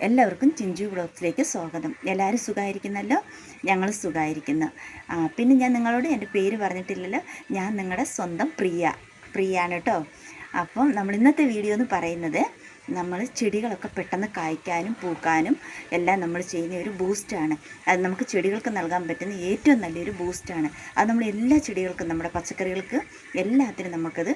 എല്ലാവർക്കും ചിഞ്ചു ബ്ലോഗ്സിലേക്ക് സ്വാഗതം. എല്ലാവരും സുഖമായിരിക്കുന്നല്ലോ? ഞങ്ങൾ സുഖമായിരിക്കുന്നു. പിന്നെ ഞാൻ നിങ്ങളോട് എൻ്റെ പേര് പറഞ്ഞിട്ടില്ലല്ലോ. ഞാൻ നിങ്ങളുടെ സ്വന്തം പ്രിയാണ് കേട്ടോ. അപ്പം നമ്മൾ ഇന്നത്തെ വീഡിയോ എന്ന് പറയുന്നത് നമ്മൾ ചെടികളൊക്കെ പെട്ടെന്ന് കായ്ക്കാനും പൂക്കാനും എല്ലാം നമ്മൾ ചെയ്യുന്ന ഒരു ബൂസ്റ്റാണ്. അത് നമുക്ക് ചെടികൾക്ക് നൽകാൻ പറ്റുന്ന ഏറ്റവും നല്ലൊരു ബൂസ്റ്റാണ്. അത് നമ്മൾ എല്ലാ ചെടികൾക്കും, നമ്മുടെ പച്ചക്കറികൾക്ക് എല്ലാത്തിനും നമുക്കത്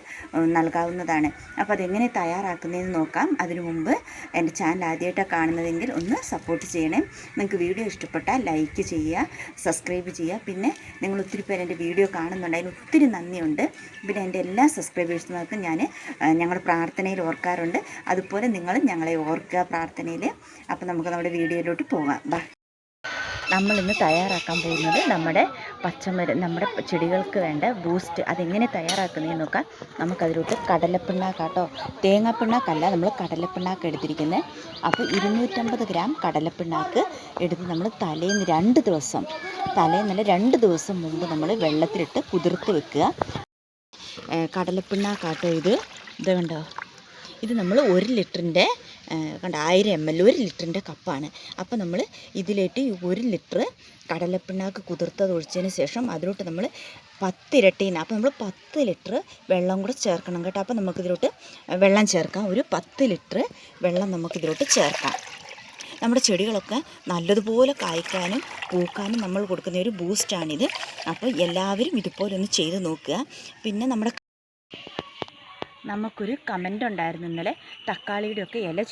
നൽകാവുന്നതാണ്. അപ്പോൾ അതെങ്ങനെ തയ്യാറാക്കുന്നതെന്ന് നോക്കാം. അതിനു മുമ്പ് എൻ്റെ ചാനൽ ആദ്യമായിട്ടാണ് കാണുന്നതെങ്കിൽ ഒന്ന് സപ്പോർട്ട് ചെയ്യണേ. നിങ്ങൾക്ക് വീഡിയോ ഇഷ്ടപ്പെട്ടാൽ ലൈക്ക് ചെയ്യുക, സബ്സ്ക്രൈബ് ചെയ്യുക. പിന്നെ നിങ്ങൾ ഒത്തിരി പേര് എൻ്റെ വീഡിയോ കാണുന്നുണ്ട്, അതിന് ഒത്തിരി നന്ദിയുണ്ട്. പിന്നെ എൻ്റെ എല്ലാ സബ്സ്ക്രൈബേഴ്സിനൊക്കെ ഞങ്ങളുടെ പ്രാർത്ഥനയിൽ ഓർക്കാറുണ്ട്. അതുപോലെ നിങ്ങൾ ഞങ്ങളെ ഓർക്കുക പ്രാർത്ഥനയിൽ. അപ്പോൾ നമുക്ക് നമ്മുടെ വീഡിയോയിലോട്ട് പോകാം. നമ്മളിന്ന് തയ്യാറാക്കാൻ പോകുന്നത് നമ്മുടെ നമ്മുടെ ചെടികൾക്ക് വേണ്ട ബൂസ്റ്റ്. അതെങ്ങനെ തയ്യാറാക്കുന്നതെന്ന് നോക്കാം. നമുക്കതിലോട്ട് കടലപ്പിണ്ണാക്കാട്ടോ, തേങ്ങാപ്പിണ്ണാക്കല്ല, നമ്മൾ കടലപ്പിണ്ണാക്ക് എടുത്തിരിക്കുന്നത്. അപ്പോൾ 250 ഗ്രാം കടലപ്പിണ്ണാക്ക് എടുത്ത് നമ്മൾ തലേന്ന് 2 ദിവസം മുമ്പ് നമ്മൾ വെള്ളത്തിലിട്ട് കുതിർത്ത് വെക്കുക. കടലപ്പിണ്ണാക്കാട്ടോ ഇത് കണ്ടോ, ഇത് നമ്മൾ 1 ലിറ്ററിൻ്റെ കണ്ട 1000 ml 1 ലിറ്ററിൻ്റെ കപ്പാണ്. അപ്പോൾ നമ്മൾ ഇതിലേക്ക് 1 ലിറ്റർ കടലപ്പിണ്ണാക്ക് കുതിർത്തത് ഒഴിച്ചതിന് ശേഷം അതിലോട്ട് നമ്മൾ 10 ഇരട്ടീന്ന്, അപ്പോൾ നമ്മൾ 10 ലിറ്റർ വെള്ളം കൂടെ ചേർക്കണം കേട്ടോ. അപ്പോൾ നമുക്കിതിലോട്ട് വെള്ളം ചേർക്കാം. ഒരു 10 ലിറ്റർ വെള്ളം നമുക്കിതിലോട്ട് ചേർക്കാം. നമ്മുടെ ചെടികളൊക്കെ നല്ലതുപോലെ കായ്ക്കാനും പൂക്കാനും നമ്മൾ കൊടുക്കുന്ന ഒരു ബൂസ്റ്റാണിത്. അപ്പോൾ എല്ലാവരും ഇതുപോലെ ഒന്ന് ചെയ്ത് നോക്കുക. പിന്നെ നമുക്കൊരു കമൻ്റ് ഉണ്ടായിരുന്നു ഇന്നലെ, തക്കാളിയുടെയൊക്കെ ഇല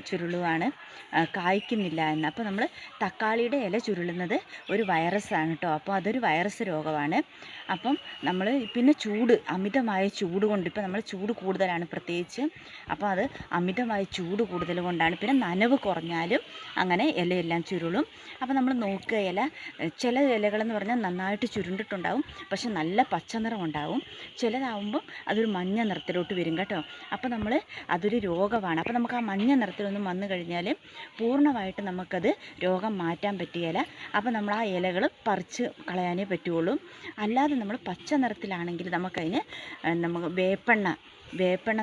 ചുരുളുവാണ്, കായ്ക്കുന്നില്ല എന്ന്. അപ്പോൾ നമ്മൾ തക്കാളിയുടെ ഇല ചുരുളുന്നത് ഒരു വൈറസാണ് കേട്ടോ. അപ്പോൾ അതൊരു വൈറസ് രോഗമാണ്. അപ്പം നമ്മൾ പിന്നെ അമിതമായ ചൂട് കൊണ്ട്, ഇപ്പോൾ നമ്മൾ ചൂട് കൂടുതലാണ് പ്രത്യേകിച്ച്, അപ്പോൾ അത് അമിതമായ ചൂട് കൂടുതൽ കൊണ്ടാണ്. പിന്നെ നനവ് കുറഞ്ഞാലും അങ്ങനെ ഇലയെല്ലാം ചുരുളും. അപ്പോൾ നമ്മൾ നോക്കുക, ചില ഇലകളെന്ന് പറഞ്ഞാൽ നന്നായിട്ട് ചുരുണ്ടിട്ടുണ്ടാവും, പക്ഷെ നല്ല പച്ച നിറം ഉണ്ടാവും. ചിലതാവുമ്പം അതൊരു മഞ്ഞ നിറത്തിലോട്ട് വരും കേട്ടോ. അപ്പോൾ അതൊരു രോഗമാണ്. അപ്പോൾ നമുക്ക് ആ മഞ്ഞ നിറത്തിലൊന്നും വന്നു കഴിഞ്ഞാൽ പൂർണ്ണമായിട്ട് നമുക്കത് രോഗം മാറ്റാൻ പറ്റുകയില്ല. അപ്പോൾ നമ്മൾ ആ ഇലകൾ പറിച്ച് കളയാനേ പറ്റുള്ളൂ. അല്ലാതെ നമ്മൾ പച്ച നിറത്തിലാണെങ്കിൽ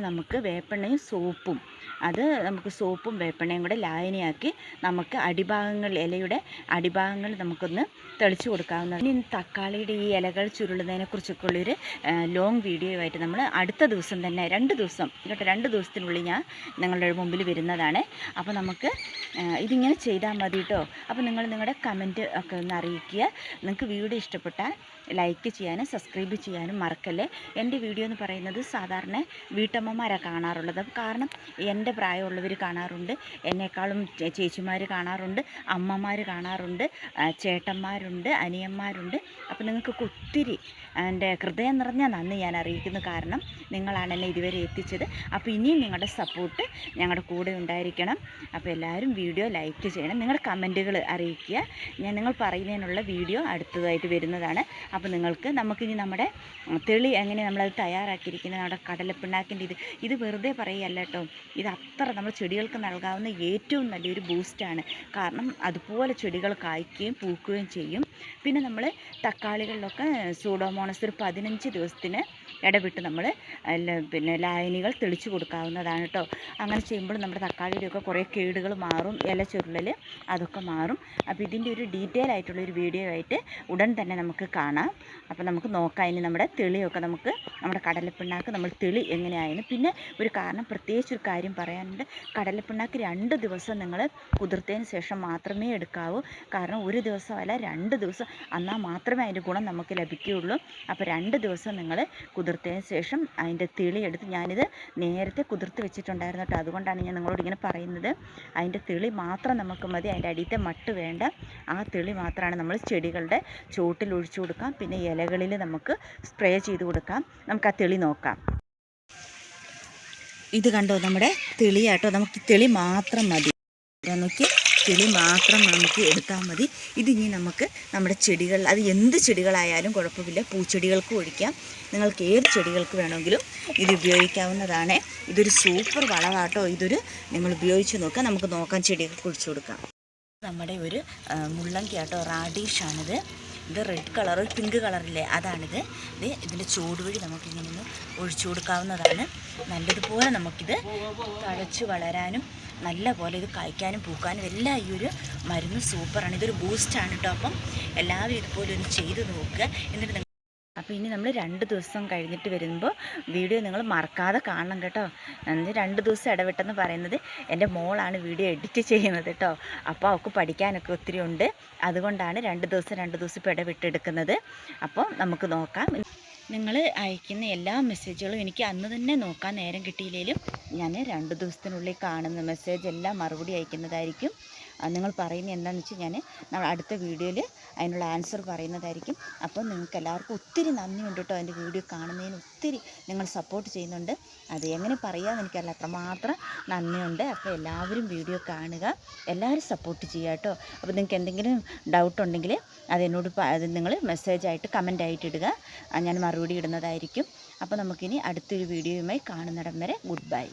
നമുക്ക് വേപ്പെണ്ണയും സോപ്പും, അത് നമുക്ക് സോപ്പും വേപ്പെണ്ണയും കൂടെ ലായനിയാക്കി നമുക്ക് ഇലയുടെ അടിഭാഗങ്ങൾ നമുക്കൊന്ന് തെളിച്ച് കൊടുക്കാവുന്നതാണ്. ഇനി തക്കാളിയുടെ ഈ ഇലകൾ ചുരുളുന്നതിനെക്കുറിച്ചൊക്കെ ഉള്ളൊരു ലോങ് വീഡിയോ ആയിട്ട് നമ്മൾ അടുത്ത ദിവസം തന്നെ 2 ദിവസത്തിനുള്ളിൽ ഞാൻ നിങ്ങളുടെ മുമ്പിൽ വരുന്നതാണ്. അപ്പോൾ നമുക്ക് ഇതിങ്ങനെ ചെയ്താൽ മതി കേട്ടോ. അപ്പോൾ നിങ്ങൾ നിങ്ങളുടെ കമൻറ്റ് ഒക്കെ ഒന്ന് അറിയിക്കുക. നിങ്ങൾക്ക് വീഡിയോ ഇഷ്ടപ്പെട്ടാൽ ലൈക്ക് ചെയ്യാനും സബ്സ്ക്രൈബ് ചെയ്യാനും മറക്കല്ലേ. എൻ്റെ വീഡിയോ എന്ന് പറയുന്നത് സാധാരണ വീട്ടമ്മമാരാണ് കാണാറുള്ളത്. കാരണം എൻ്റെ പ്രായമുള്ളവർ കാണാറുണ്ട്, എന്നെക്കാളും ചേച്ചിമാർ കാണാറുണ്ട്, അമ്മമാർ കാണാറുണ്ട്, ചേട്ടന്മാരുണ്ട്, അനിയന്മാരുണ്ട്. അപ്പോൾ നിങ്ങൾക്കൊക്കെ ഒത്തിരി എൻ്റെ ഹൃദയം നിറഞ്ഞ നന്ദി ഞാൻ അറിയിക്കുന്നു. കാരണം നിങ്ങളാണ് എന്നെ ഇതുവരെ എത്തിച്ചത്. അപ്പോൾ ഇനിയും നിങ്ങളുടെ സപ്പോർട്ട് ഞങ്ങളുടെ കൂടെ ഉണ്ടായിരിക്കണം. അപ്പോൾ എല്ലാവരും വീഡിയോ ലൈക്ക് ചെയ്യണം, നിങ്ങളുടെ കമൻറ്റുകൾ അറിയിക്കുക. നിങ്ങൾ പറയുന്നതിനുള്ള വീഡിയോ അടുത്തതായിട്ട് വരുന്നതാണ്. അപ്പോൾ നമുക്കിനി നമ്മുടെ തെളി എങ്ങനെ നമ്മളത് തയ്യാറാക്കിയിരിക്കുന്നത്, നമ്മുടെ കടലപ്പിണ്ണാക്കിൻ്റെ ഇത് വെറുതെ പറയുകയല്ല കേട്ടോ. ഇത് അത്ര നമ്മൾ ചെടികൾക്ക് നൽകാവുന്ന ഏറ്റവും നല്ലൊരു ബൂസ്റ്റാണ്. കാരണം അതുപോലെ ചെടികൾ കായ്ക്കുകയും പൂക്കുകയും ചെയ്യും. പിന്നെ നമ്മൾ തക്കാളികളിലൊക്കെ സൂഡോമോണസ് ഒരു 15 ദിവസത്തിന് ഇടവിട്ട് നമ്മൾ ലായനികൾ തെളിച്ച് കൊടുക്കാവുന്നതാണ് കേട്ടോ. അങ്ങനെ ചെയ്യുമ്പോൾ നമ്മുടെ തക്കാളിയുടെയൊക്കെ കുറേ കേടുകൾ മാറും, ഇല ചുരുളൽ അതൊക്കെ മാറും. അപ്പോൾ ഇതിൻ്റെ ഒരു ഡീറ്റെയിൽ ആയിട്ടുള്ളൊരു വീഡിയോ ആയിട്ട് ഉടൻ തന്നെ നമുക്ക് കാണാം. അപ്പോൾ നമുക്ക് നോക്കാം ഇനി നമ്മുടെ തെളിയൊക്കെ, നമ്മുടെ കടലപ്പിണ്ണാക്ക് നമ്മൾ തെളി എങ്ങനെയായിരുന്നു. പിന്നെ പ്രത്യേകിച്ചൊരു കാര്യം പറയാനുണ്ട്. കടലപ്പിണ്ണാക്ക് 2 ദിവസം നിങ്ങൾ കുതിർത്തതിന് ശേഷം മാത്രമേ എടുക്കാവൂ. കാരണം 1 ദിവസമല്ല 2 ദിവസം, എന്നാൽ മാത്രമേ അതിൻ്റെ ഗുണം നമുക്ക് ലഭിക്കുകയുള്ളൂ. അപ്പോൾ 2 ദിവസം നിങ്ങൾ കുതിർത്തതിന് ശേഷം അതിൻ്റെ തെളി എടുത്ത്, ഞാനിത് നേരത്തെ കുതിർത്ത് വെച്ചിട്ടുണ്ടായിരുന്നു കേട്ടോ. അതുകൊണ്ടാണ് ഞാൻ നിങ്ങളോട് ഇങ്ങനെ പറയുന്നത്. അതിൻ്റെ തെളി മാത്രം നമുക്ക് മതി, അതിൻ്റെ അടിയത്തെ മട്ട് വേണ്ട. ആ തെളി മാത്രമാണ് നമ്മൾ ചെടികളുടെ ചുവട്ടിൽ ഒഴിച്ചു കൊടുക്കാം. പിന്നെ ഇലകളിൽ നമുക്ക് സ്പ്രേ ചെയ്ത് കൊടുക്കാം. നമുക്ക് ആ തെളി നോക്കാം. ഇത് കണ്ടോ നമ്മുടെ തെളിയാട്ടോ. നമുക്ക് തെളി മാത്രം മതി. നോക്കി, തെളി മാത്രം നമുക്ക് എടുത്താൽ മതി. ഇതിനി നമുക്ക് നമ്മുടെ ചെടികൾ, അത് എന്ത് ചെടികളായാലും കുഴപ്പമില്ല, പൂച്ചെടികൾക്ക് ഒഴിക്കാം, നിങ്ങൾക്ക് ഏത് ചെടികൾക്ക് വേണമെങ്കിലും ഇത് ഉപയോഗിക്കാവുന്നതാണ്. ഇതൊരു സൂപ്പർ വളമാട്ടോ. നിങ്ങൾ ഉപയോഗിച്ച് നോക്കുക. നമുക്ക് നോക്കാം, ചെടികൾക്ക് ഒഴിച്ചു കൊടുക്കാം. നമ്മുടെ ഒരു മുള്ളങ്കിയാട്ടോ, റാഡിഷാണിത്. ഇത് റെഡ് കളർ, പിങ്ക് കളറില്ലേ, അതാണിത്. ഇതിൻ്റെ ചൂട് വഴി നമുക്കിങ്ങനെ ഒന്ന് ഒഴിച്ചു കൊടുക്കാവുന്നതാണ്. നല്ലതുപോലെ നമുക്കിത് തഴച്ച് വളരാനും നല്ല പോലെ ഇത് കായ്ക്കാനും പൂക്കാനും എല്ലാം ഈ ഒരു മരുന്ന് സൂപ്പറാണ്. ഇതൊരു ബൂസ്റ്റാണ് കേട്ടോ. അപ്പം എല്ലാവരും ഇതുപോലെ ഒന്ന് ചെയ്ത് നോക്കുക. എന്നിട്ട് അപ്പോൾ ഇനി നമ്മൾ 2 ദിവസം കഴിഞ്ഞിട്ട് വരുമ്പോൾ വീഡിയോ നിങ്ങൾ മറക്കാതെ കാണണം കേട്ടോ. 2 ദിവസം ഇടവിട്ടെന്ന് പറയുന്നത് എൻ്റെ മോളാണ് വീഡിയോ എഡിറ്റ് ചെയ്യുന്നത് കേട്ടോ. അപ്പോൾ അവൾക്ക് പഠിക്കാനൊക്കെ ഒത്തിരി ഉണ്ട്. അതുകൊണ്ടാണ് 2 ദിവസം ഇപ്പോൾ ഇടവിട്ടെടുക്കുന്നത്. അപ്പോൾ നമുക്ക് നോക്കാം. നിങ്ങൾ അയക്കുന്ന എല്ലാ മെസ്സേജുകളും എനിക്ക് അന്ന് തന്നെ നോക്കാൻ നേരം കിട്ടിയില്ലെങ്കിലും ഞാൻ 2 ദിവസത്തിനുള്ളിൽ കാണുന്ന മെസ്സേജ് എല്ലാം മറുപടി അയക്കുന്നതായിരിക്കും. നിങ്ങൾ പറയുന്നത് എന്താണെന്ന് വെച്ചാൽ നമ്മൾ അടുത്ത വീഡിയോയിൽ അതിനുള്ള ആൻസർ പറയുന്നതായിരിക്കും. അപ്പോൾ നിങ്ങൾക്ക് എല്ലാവർക്കും ഒത്തിരി നന്ദിയുണ്ട് കേട്ടോ. എൻ്റെ വീഡിയോ കാണുന്നതിന് ഒത്തിരി നിങ്ങൾ സപ്പോർട്ട് ചെയ്യുന്നുണ്ട്. അത് എങ്ങനെ പറയാമെന്ന് എനിക്കറിയില്ല, അത്രമാത്രം നന്ദിയുണ്ട്. അപ്പോൾ എല്ലാവരും വീഡിയോ കാണുക, എല്ലാവരും സപ്പോർട്ട് ചെയ്യുക കേട്ടോ. അപ്പോൾ നിങ്ങൾക്ക് എന്തെങ്കിലും ഡൗട്ട് ഉണ്ടെങ്കിൽ അത് നിങ്ങൾ മെസ്സേജായിട്ട് കമൻ്റായിട്ട് ഇടുക, ഞാൻ മറുപടി ഇടുന്നതായിരിക്കും. അപ്പോൾ നമുക്കിനി അടുത്തൊരു വീഡിയോയുമായി കാണുന്നിടം വരെ ഗുഡ് ബൈ.